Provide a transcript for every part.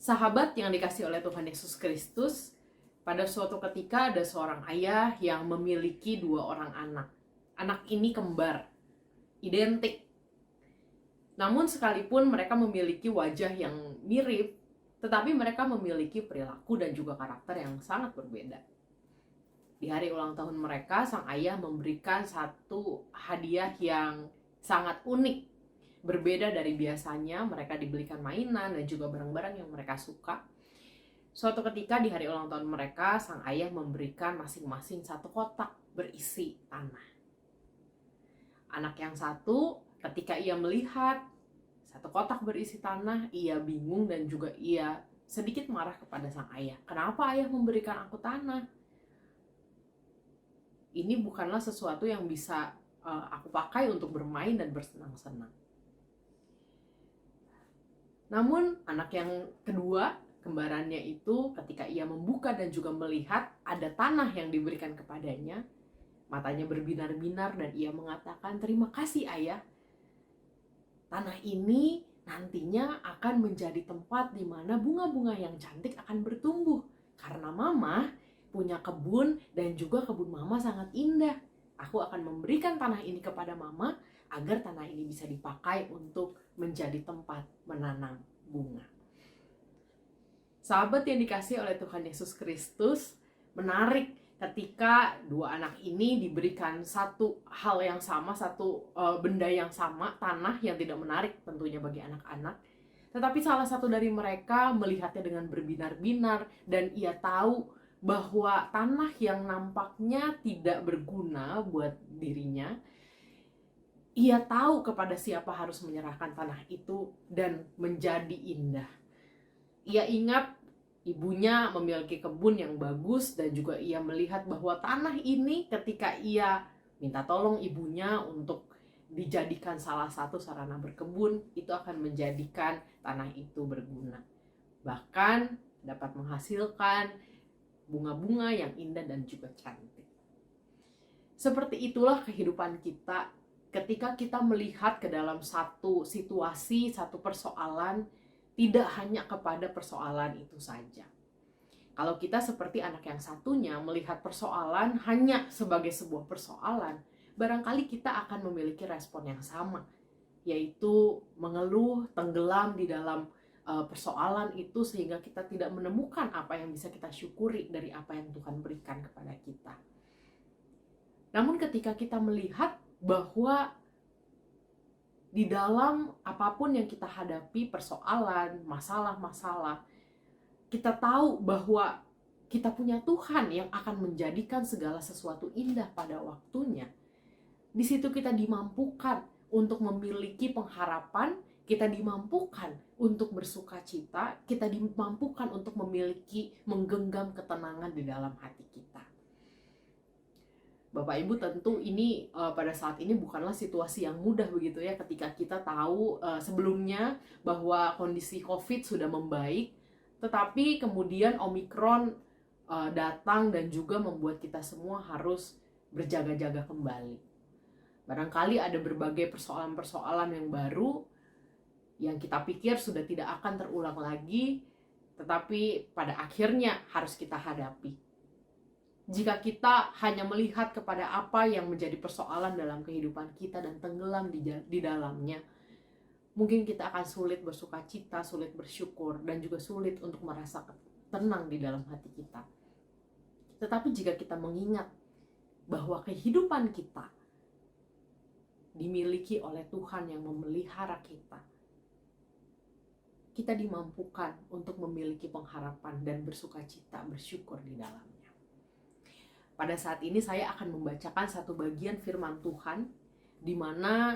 Sahabat yang dikasih oleh Tuhan Yesus Kristus, pada suatu ketika ada seorang ayah yang memiliki 2 orang anak. Anak ini kembar, identik. Namun sekalipun mereka memiliki wajah yang mirip, tetapi mereka memiliki perilaku dan juga karakter yang sangat berbeda. Di hari ulang tahun mereka, sang ayah memberikan satu hadiah yang sangat unik. Berbeda dari biasanya, mereka dibelikan mainan dan juga barang-barang yang mereka suka. Suatu ketika di hari ulang tahun mereka, sang ayah memberikan masing-masing satu kotak berisi tanah. Anak yang satu, ketika ia melihat satu kotak berisi tanah, ia bingung dan juga ia sedikit marah kepada sang ayah. Kenapa ayah memberikan aku tanah? Ini bukanlah sesuatu yang bisa aku pakai untuk bermain dan bersenang-senang. Namun anak yang kedua, kembarannya itu, ketika ia membuka dan juga melihat ada tanah yang diberikan kepadanya, matanya berbinar-binar dan ia mengatakan, "Terima kasih ayah. Tanah ini nantinya akan menjadi tempat di mana bunga-bunga yang cantik akan bertumbuh. Karena mama punya kebun dan juga kebun mama sangat indah. Aku akan memberikan tanah ini kepada mama agar tanah ini bisa dipakai untuk menjadi tempat menanam bunga." Sahabat yang dikasih oleh Tuhan Yesus Kristus, menarik ketika 2 anak ini diberikan satu hal yang sama, satu benda yang sama, tanah yang tidak menarik tentunya bagi anak-anak. Tetapi salah satu dari mereka melihatnya dengan berbinar-binar dan ia tahu bahwa tanah yang nampaknya tidak berguna buat dirinya, ia tahu kepada siapa harus menyerahkan tanah itu dan menjadi indah. Ia ingat ibunya memiliki kebun yang bagus dan juga ia melihat bahwa tanah ini ketika ia minta tolong ibunya untuk dijadikan salah satu sarana berkebun, itu akan menjadikan tanah itu berguna. Bahkan dapat menghasilkan bunga-bunga yang indah dan juga cantik. Seperti itulah kehidupan kita ketika kita melihat ke dalam satu situasi, satu persoalan, tidak hanya kepada persoalan itu saja. Kalau kita seperti anak yang satunya melihat persoalan hanya sebagai sebuah persoalan, barangkali kita akan memiliki respon yang sama, yaitu mengeluh, tenggelam di dalam persoalan itu sehingga kita tidak menemukan apa yang bisa kita syukuri dari apa yang Tuhan berikan kepada kita. Namun ketika kita melihat bahwa di dalam apapun yang kita hadapi, persoalan, masalah-masalah, kita tahu bahwa kita punya Tuhan yang akan menjadikan segala sesuatu indah pada waktunya. Di situ kita dimampukan untuk memiliki pengharapan, kita dimampukan untuk bersuka cita, kita dimampukan untuk menggenggam ketenangan di dalam hati kita. Bapak Ibu, tentu ini pada saat ini bukanlah situasi yang mudah begitu ya, ketika kita tahu sebelumnya bahwa kondisi COVID sudah membaik, tetapi kemudian Omikron datang dan juga membuat kita semua harus berjaga-jaga kembali. Barangkali ada berbagai persoalan-persoalan yang baru yang kita pikir sudah tidak akan terulang lagi, tetapi pada akhirnya harus kita hadapi. Jika kita hanya melihat kepada apa yang menjadi persoalan dalam kehidupan kita dan tenggelam di dalamnya, mungkin kita akan sulit bersuka cita, sulit bersyukur, dan juga sulit untuk merasa tenang di dalam hati kita. Tetapi jika kita mengingat bahwa kehidupan kita dimiliki oleh Tuhan yang memelihara kita, kita dimampukan untuk memiliki pengharapan dan bersuka cita, bersyukur di dalamnya. Pada saat ini saya akan membacakan satu bagian firman Tuhan di mana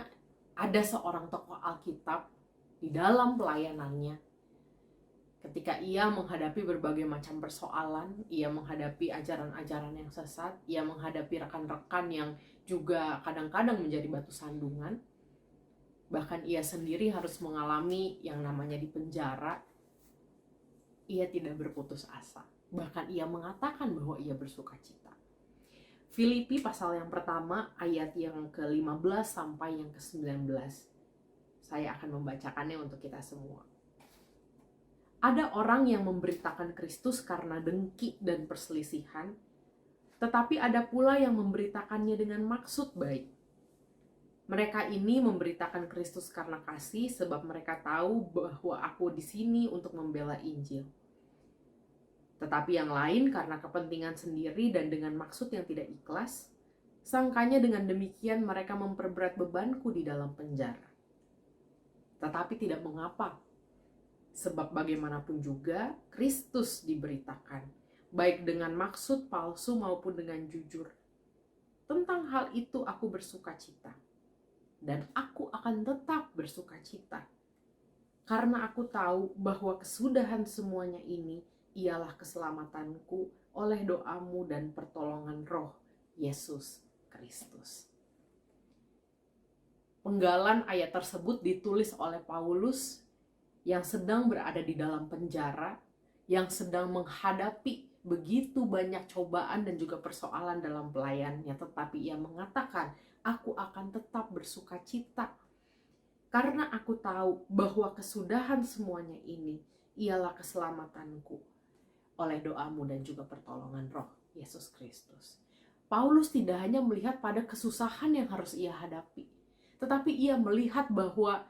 ada seorang tokoh Alkitab di dalam pelayanannya. Ketika ia menghadapi berbagai macam persoalan, ia menghadapi ajaran-ajaran yang sesat, ia menghadapi rekan-rekan yang juga kadang-kadang menjadi batu sandungan. Bahkan ia sendiri harus mengalami yang namanya dipenjara. Ia tidak berputus asa. Bahkan ia mengatakan bahwa ia bersuka cita. Filipi pasal yang pertama ayat yang ke-15 sampai yang ke-19. Saya akan membacakannya untuk kita semua. Ada orang yang memberitakan Kristus karena dengki dan perselisihan, tetapi ada pula yang memberitakannya dengan maksud baik. Mereka ini memberitakan Kristus karena kasih, sebab mereka tahu bahwa aku di sini untuk membela Injil. Tetapi yang lain karena kepentingan sendiri dan dengan maksud yang tidak ikhlas, sangkanya dengan demikian mereka memperberat bebanku di dalam penjara. Tetapi tidak mengapa, sebab bagaimanapun juga Kristus diberitakan, baik dengan maksud palsu maupun dengan jujur. Tentang hal itu aku bersuka cita, dan aku akan tetap bersuka cita, karena aku tahu bahwa kesudahan semuanya ini ialah keselamatanku oleh doamu dan pertolongan Roh Yesus Kristus. Penggalan ayat tersebut ditulis oleh Paulus yang sedang berada di dalam penjara, yang sedang menghadapi begitu banyak cobaan dan juga persoalan dalam pelayanannya, tetapi ia mengatakan, aku akan tetap bersuka cita karena aku tahu bahwa kesudahan semuanya ini ialah keselamatanku oleh doamu dan juga pertolongan Roh Yesus Kristus. Paulus tidak hanya melihat pada kesusahan yang harus ia hadapi, tetapi ia melihat bahwa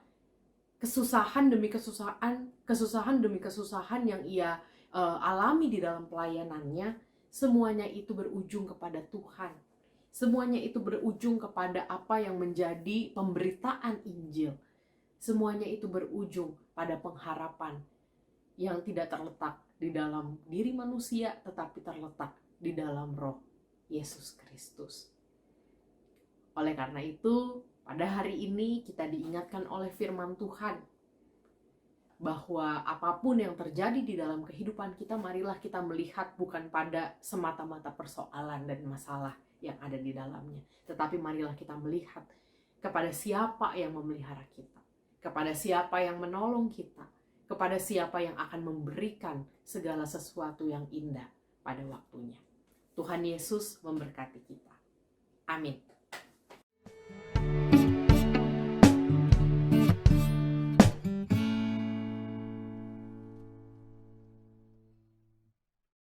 kesusahan demi kesusahan yang ia alami di dalam pelayanannya, semuanya itu berujung kepada Tuhan. Semuanya itu berujung kepada apa yang menjadi pemberitaan Injil. Semuanya itu berujung pada pengharapan yang tidak terletak di dalam diri manusia, tetapi terletak di dalam Roh Yesus Kristus. Oleh karena itu, pada hari ini kita diingatkan oleh firman Tuhan bahwa apapun yang terjadi di dalam kehidupan kita, marilah kita melihat bukan pada semata-mata persoalan dan masalah yang ada di dalamnya, tetapi marilah kita melihat kepada siapa yang memelihara kita, kepada siapa yang menolong kita, kepada siapa yang akan memberikan segala sesuatu yang indah pada waktunya. Tuhan Yesus memberkati kita. Amin.